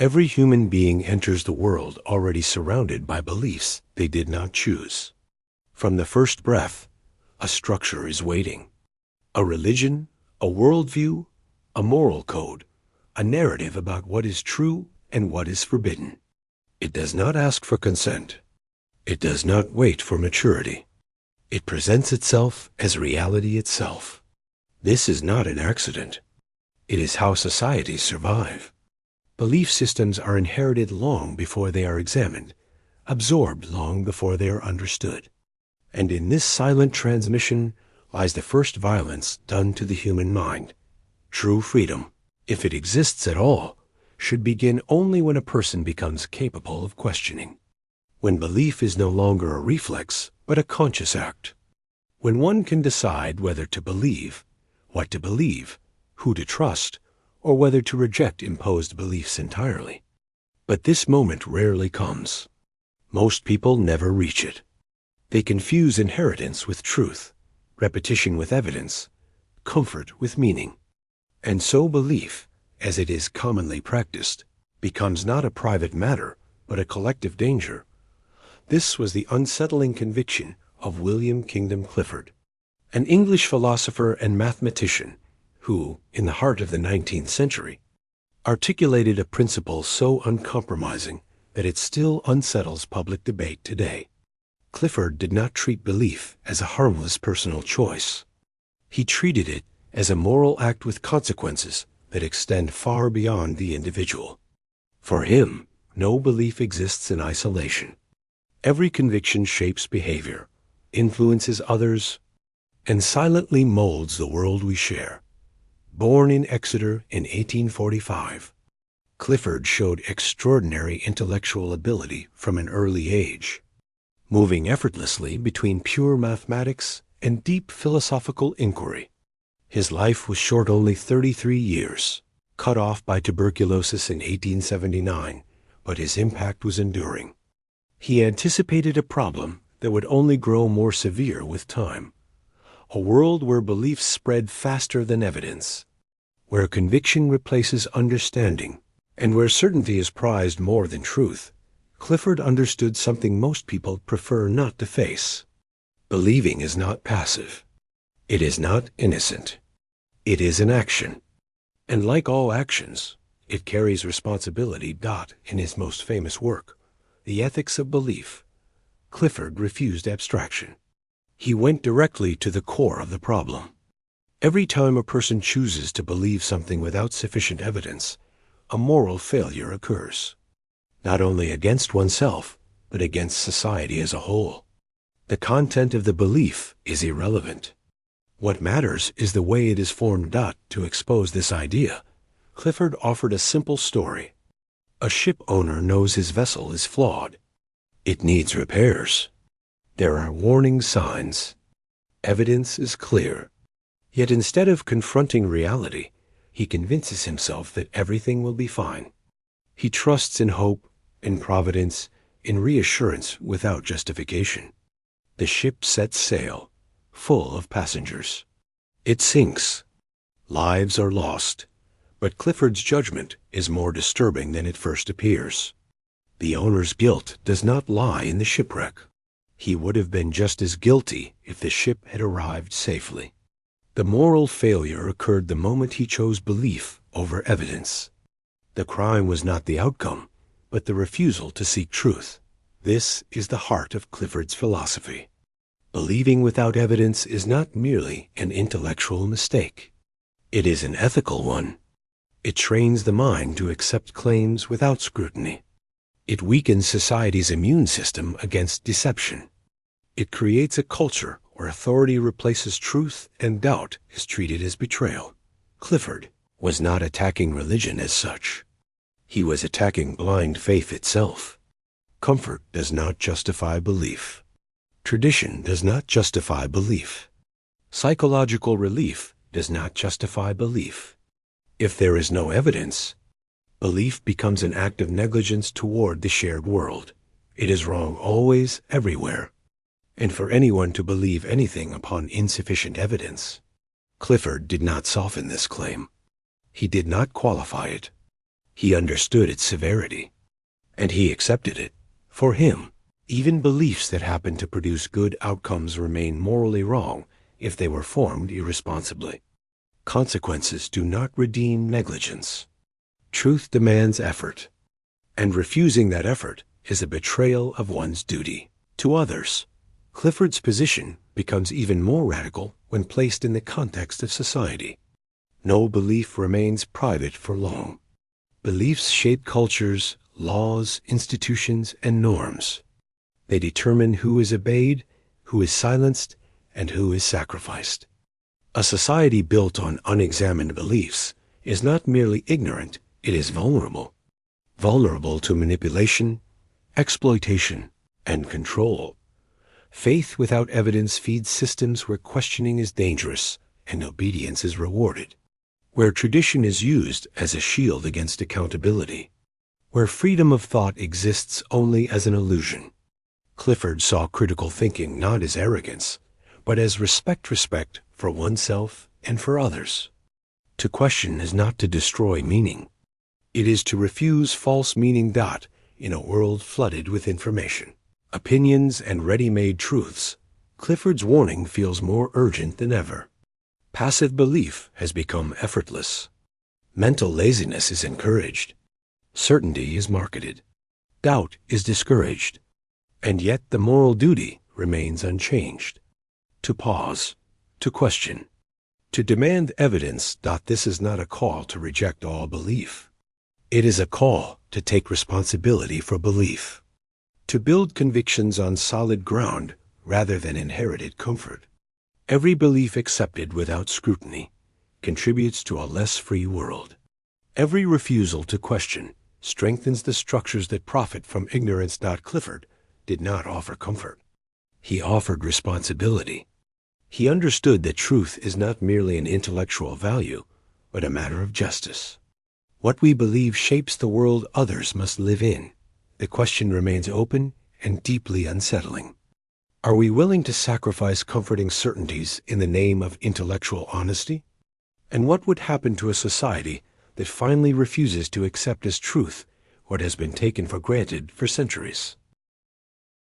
Every human being enters the world already surrounded by beliefs they did not choose. From the first breath, a structure is waiting. A religion, a worldview, a moral code, a narrative about what is true and what is forbidden. It does not ask for consent. It does not wait for maturity. It presents itself as reality itself. This is not an accident. It is how societies survive. Belief systems are inherited long before they are examined, absorbed long before they are understood. And in this silent transmission lies the first violence done to the human mind. True freedom, if it exists at all, should begin only when a person becomes capable of questioning. When belief is no longer a reflex, but a conscious act. When one can decide whether to believe, what to believe, who to trust, or whether to reject imposed beliefs entirely. But this moment rarely comes. Most people never reach it. They confuse inheritance with truth, repetition with evidence, comfort with meaning. And so belief, as it is commonly practiced, becomes not a private matter, but a collective danger. This was the unsettling conviction of William Kingdom Clifford, an English philosopher and mathematician who, in the heart of the 19th century, articulated a principle so uncompromising that it still unsettles public debate today. Clifford did not treat belief as a harmless personal choice. He treated it as a moral act with consequences that extend far beyond the individual. For him, no belief exists in isolation. Every conviction shapes behavior, influences others, and silently molds the world we share. Born in Exeter in 1845, Clifford showed extraordinary intellectual ability from an early age, moving effortlessly between pure mathematics and deep philosophical inquiry. His life was short only 33 years, cut off by tuberculosis in 1879, but his impact was enduring. He anticipated a problem that would only grow more severe with time. A world where beliefs spread faster than evidence, where conviction replaces understanding, and where certainty is prized more than truth. Clifford understood something most people prefer not to face. Believing is not passive. It is not innocent. It is an action. And like all actions, it carries responsibility. In his most famous work, The Ethics of Belief, Clifford refused abstraction. He went directly to the core of the problem. Every time a person chooses to believe something without sufficient evidence, a moral failure occurs, not only against oneself, but against society as a whole. The content of the belief is irrelevant. What matters is the way it is formed. To expose this idea, Clifford offered a simple story. A ship owner knows his vessel is flawed. It needs repairs. There are warning signs. Evidence is clear. Yet instead of confronting reality, he convinces himself that everything will be fine. He trusts in hope, in providence, in reassurance without justification. The ship sets sail, full of passengers. It sinks. Lives are lost. But Clifford's judgment is more disturbing than it first appears. The owner's guilt does not lie in the shipwreck. He would have been just as guilty if the ship had arrived safely. The moral failure occurred the moment he chose belief over evidence. The crime was not the outcome, but the refusal to seek truth. This is the heart of Clifford's philosophy. Believing without evidence is not merely an intellectual mistake. It is an ethical one. It trains the mind to accept claims without scrutiny. It weakens society's immune system against deception. It creates a culture where authority replaces truth and doubt is treated as betrayal. Clifford was not attacking religion as such. He was attacking blind faith itself. Comfort does not justify belief. Tradition does not justify belief. Psychological relief does not justify belief. If there is no evidence, belief becomes an act of negligence toward the shared world. It is wrong always, everywhere. And for anyone to believe anything upon insufficient evidence, Clifford did not soften this claim. He did not qualify it. He understood its severity, and he accepted it. For him, even beliefs that happen to produce good outcomes remain morally wrong if they were formed irresponsibly. Consequences do not redeem negligence. Truth demands effort, and refusing that effort is a betrayal of one's duty to others. Clifford's position becomes even more radical when placed in the context of society. No belief remains private for long. Beliefs shape cultures, laws, institutions, and norms. They determine who is obeyed, who is silenced, and who is sacrificed. A society built on unexamined beliefs is not merely ignorant, it is vulnerable. Vulnerable to manipulation, exploitation, and control. Faith without evidence feeds systems where questioning is dangerous and obedience is rewarded, where tradition is used as a shield against accountability, where freedom of thought exists only as an illusion. Clifford saw critical thinking not as arrogance, but as respect for oneself and for others. To question is not to destroy meaning. It is to refuse false meaning. In a world flooded with information, opinions, and ready-made truths, Clifford's warning feels more urgent than ever. Passive belief has become effortless. Mental laziness is encouraged. Certainty is marketed. Doubt is discouraged. And yet the moral duty remains unchanged. To pause, to question, to demand evidence. This is not a call to reject all belief. It is a call to take responsibility for belief, to build convictions on solid ground rather than inherited comfort. Every belief accepted without scrutiny contributes to a less free world. Every refusal to question strengthens the structures that profit from ignorance. Clifford did not offer comfort. He offered responsibility. He understood that truth is not merely an intellectual value, but a matter of justice. What we believe shapes the world others must live in. The question remains open and deeply unsettling. Are we willing to sacrifice comforting certainties in the name of intellectual honesty? And what would happen to a society that finally refuses to accept as truth what has been taken for granted for centuries?